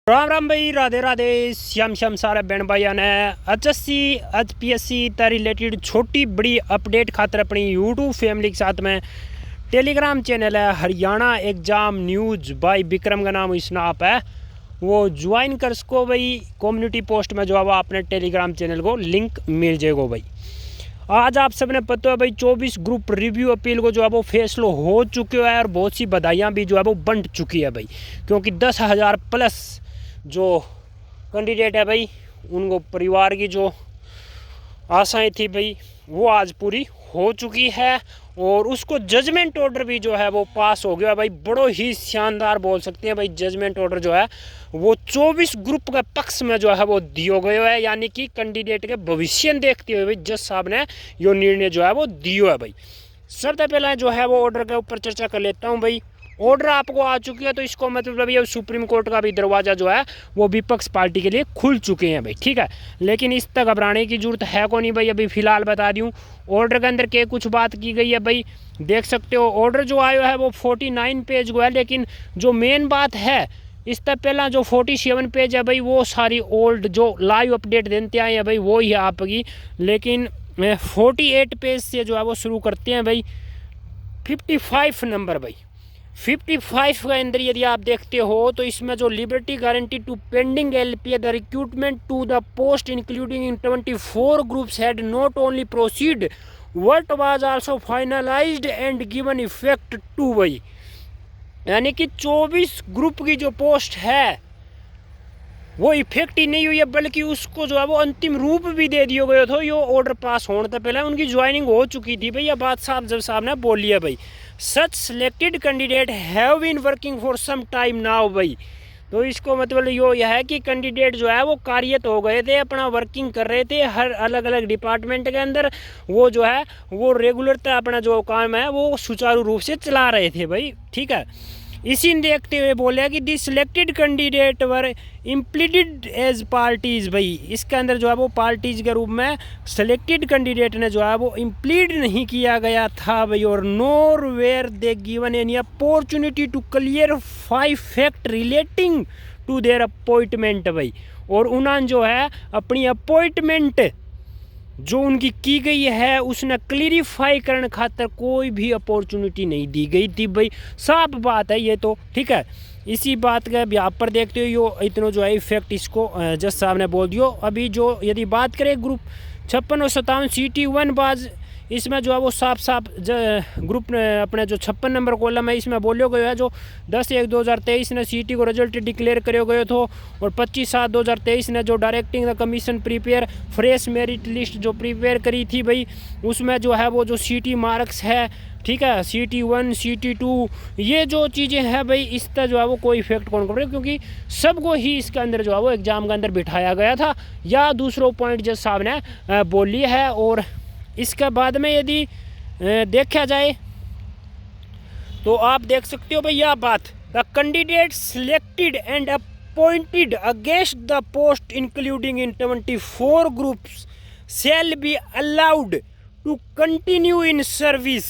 राम राम भाई, राधे राधे, श्याम श्याम सारे बहन भाइयों ने HSC HPSC ता रिलेटेड छोटी बड़ी अपडेट खातर अपनी यूट्यूब फैमिली के साथ में टेलीग्राम चैनल है Haryana exam news bye Vikram का नाम इस नाप है, वो ज्वाइन कर सको भाई। कम्युनिटी पोस्ट में जो है वो आपने टेलीग्राम चैनल को लिंक मिल जाएगा भाई। आज आप सबने पता है भाई 24 ग्रुप रिव्यू अपील को जो है वो फैसला हो चुका है और बहुत सी बधाइयाँ भी जो है वो बंट चुकी है भाई, क्योंकि 10,000 प्लस जो कैंडिडेट है भाई उनको परिवार की जो आशाएं थी भाई वो आज पूरी हो चुकी है और उसको जजमेंट ऑर्डर भी जो है वो पास हो गया भाई। बड़ो ही शानदार बोल सकते हैं भाई, जजमेंट ऑर्डर जो है वो 24 ग्रुप के पक्ष में जो है वो दिया गया है, यानी कि कैंडिडेट के भविष्य देखते हुए भाई जज साहब ने यो निर्णय जो है वो दिया है भाई। सबसे पहले जो है वो ऑर्डर के ऊपर चर्चा कर लेता हूँ भाई। ऑर्डर आपको आ चुकी है तो इसको मतलब ये सुप्रीम कोर्ट का भी दरवाज़ा जो है वो विपक्ष पार्टी के लिए खुल चुके हैं भाई, ठीक है। लेकिन इस तक घबराने की जरूरत है को नहीं भाई, अभी फ़िलहाल बता दूँ ऑर्डर के अंदर के कुछ बात की गई है भाई। देख सकते हो ऑर्डर जो आया है वो 49 पेज को है, लेकिन जो मेन बात है इस तक पहला जो 47 पेज है भाई वो सारी ओल्ड जो लाइव अपडेट देते आए हैं भाई वो ही आपकी। लेकिन 48 पेज से जो है वो शुरू करते हैं भाई। 55 नंबर भाई 55 के अंदर यदि आप देखते हो तो इसमें जो liberty guarantee to pending LPA the recruitment to the post including in 24 groups had not only proceed what was also finalised and given effect to भाई, यानी कि 24 ग्रुप की जो पोस्ट है वो इफेक्ट ही नहीं हुई है बल्कि उसको जो है वो अंतिम रूप भी दे दिया गया था। यो ऑर्डर पास होने से पहले उनकी ज्वाइनिंग हो चुकी थी भाई। यह बात साहब जब साहब ने बोली है भाई। Such selected candidate have been working for some time now भाई, तो इसको मतलब यो यह है कि कैंडिडेट जो है वो कार्यरत हो गए थे, अपना वर्किंग कर रहे थे हर अलग अलग डिपार्टमेंट के अंदर। वो जो है वो रेगुलर अपना जो काम है वो सुचारू रूप से चला रहे थे भाई, ठीक है। इसी देखते हुए बोले कि दी सिलेक्टेड कैंडिडेट वर इम्प्लीटेड एज पार्टीज भाई। इसके अंदर जो है वो पार्टीज के रूप में सिलेक्टेड कैंडिडेट ने जो है वो इम्प्लीड नहीं किया गया था भाई। और nor were they given any opportunity to clarify fact relating to their appointment भाई। और उन्होंने जो है अपनी अपॉइंटमेंट जो उनकी की गई है उसने क्लियरिफाई करने खातर कोई भी अपॉर्चुनिटी नहीं दी गई थी भाई। साफ बात है ये तो, ठीक है। इसी बात का यहाँ पर देखते हो यो इतना जो है इफेक्ट इसको जज साहब ने बोल दियो। अभी जो यदि बात करें ग्रुप 56 और 57 CT1 बाज, इसमें जो है वो साफ ग्रुप अपने जो 56 नंबर कॉलम है इसमें बोलो गया है जो 10/1/2023 ने CT को रिजल्ट डिक्लेयर करो गए थे। और 25/7/2023 ने जो directing the commission prepare fresh merit list जो प्रिपेयर करी थी भाई, उसमें जो है वो जो CT मार्क्स है, ठीक है, CT1 CT2 ये जो चीज़ें हैं भाई इस पर जो है वो कोई इफेक्ट कौन कर रहे, क्योंकि सबको ही इसके अंदर जो है वो एग्ज़ाम के अंदर बिठाया गया था। या दूसरों पॉइंट जज साहब ने बोली है। और इसके बाद में यदि देखा जाए तो आप देख सकते हो भाई यह बात, the candidate selected and appointed against the post including in 24 groups shall be allowed to continue in service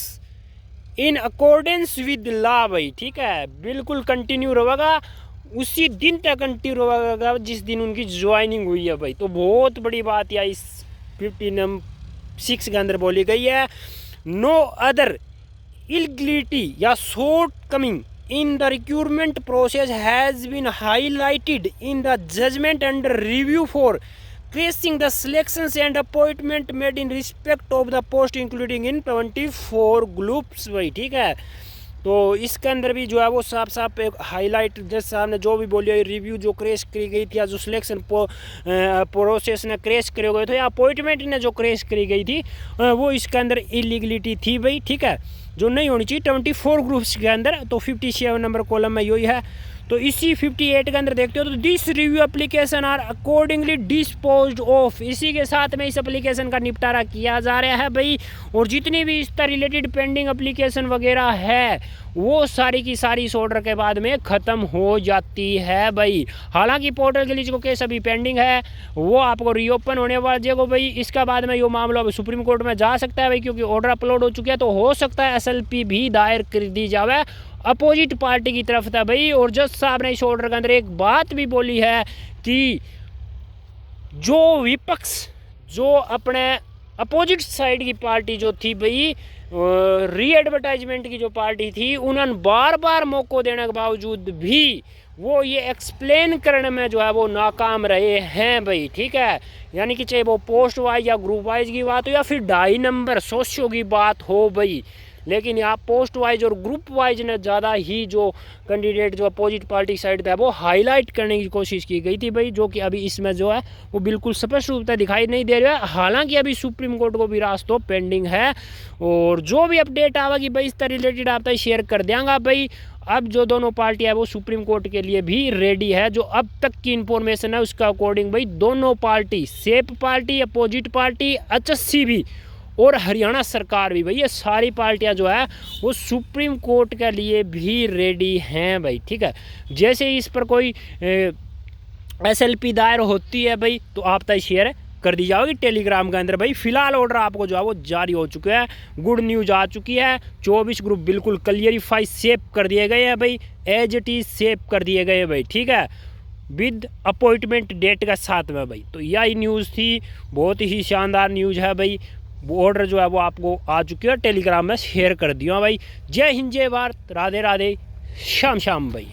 in accordance with law भाई, ठीक है। बिल्कुल कंटिन्यू रहेगा, उसी दिन तक कंटिन्यू रहेगा जिस दिन उनकी ज्वाइनिंग हुई है भाई। तो बहुत बड़ी बात या इस 56 के अंदर बोली गई है। नो अदर इलगिलिटी या shortcoming in the recruitment process has been highlighted in the judgment under review for tracing the selections and appointment made in respect of the post including in 24 groups भाई, ठीक है। तो इसके अंदर भी जो है वो साफ एक हाईलाइट जज साहब ने जो भी बोलिए रिव्यू जो क्रेश करी गई थी या जो सिलेक्शन प्रोसेस ने क्रेश करे गए थे या अपॉइंटमेंट ने जो क्रेश करी गई थी वो इसके अंदर इलीगलिटी थी भाई, ठीक है, जो नहीं होनी चाहिए 24 ग्रुप्स के अंदर। तो 57 नंबर कॉलम में यही है। तो इसी 58 के अंदर देखते हो तो this review application are accordingly disposed of, इसी के साथ में इस एप्लीकेशन का निपटारा किया जा रहा है भाई। और जितनी भी इससे रिलेटेड पेंडिंग एप्लीकेशन वगैरह है वो सारी की सारी इस ऑर्डर के बाद में ख़त्म हो जाती है भाई। हालांकि पोर्टल के लिए जो केस अभी पेंडिंग है वो आपको रीओपन होने वाले को भाई। इसका बाद में ये मामला अभी सुप्रीम कोर्ट में जा सकता है भाई, क्योंकि ऑर्डर अपलोड हो चुके हैं। तो हो सकता है SLP भी दायर कर दी जाए अपोजिट पार्टी की तरफ था भाई। और जज साहब ने इस ऑर्डर के अंदर एक बात भी बोली है कि जो विपक्ष, जो अपने अपोजिट साइड की पार्टी जो थी भाई, री एडवर्टाइजमेंट की जो पार्टी थी, उन्होंने बार बार मौका देने के बावजूद भी वो ये एक्सप्लेन करने में जो है वो नाकाम रहे हैं भाई। ठीक है, यानी कि चाहे वो पोस्ट वाइज या ग्रुप वाइज की बात हो या फिर 2.5 नंबर सोशियो की बात हो भाई, लेकिन यहाँ पोस्ट वाइज और ग्रुप वाइज ने ज़्यादा ही जो कैंडिडेट जो अपोजिट पार्टी साइड था वो हाईलाइट करने की कोशिश की गई थी भाई, जो कि अभी इसमें जो है वो बिल्कुल स्पष्ट रूप से दिखाई नहीं दे रहा है। हालांकि अभी सुप्रीम कोर्ट को भी रास्ता पेंडिंग है, और जो भी अपडेट आवेगी भाई इससे रिलेटेड आप तक शेयर कर देंगे भाई। अब जो दोनों पार्टी है वो सुप्रीम कोर्ट के लिए भी रेडी है। जो अब तक की इन्फॉर्मेशन है उसका अकॉर्डिंग भाई दोनों पार्टी, सेप पार्टी, अपोजिट पार्टी, एचएससी भी और हरियाणा सरकार भी भाई, ये सारी पार्टियां जो है वो सुप्रीम कोर्ट के लिए भी रेडी हैं भाई। ठीक है, जैसे इस पर कोई एसएलपी दायर होती है भाई तो आप तक शेयर कर दी जाओगी टेलीग्राम के अंदर भाई। फिलहाल ऑर्डर आपको जो है वो जारी हो चुके हैं, गुड न्यूज आ चुकी है। 24 ग्रुप बिल्कुल क्लियरिफाई सेव कर दिए गए हैं भाई, एज इट इज सेव कर दिए गए हैं भाई। ठीक है, विद अपॉइंटमेंट डेट के साथ में भाई। तो यही न्यूज़ थी, बहुत ही शानदार न्यूज़ है भाई। ऑर्डर जो है वो आपको आ चुके हैं, टेलीग्राम में शेयर कर दिया भाई। जय हिंद, जय भारत, राधे राधे, श्याम श्याम भाई।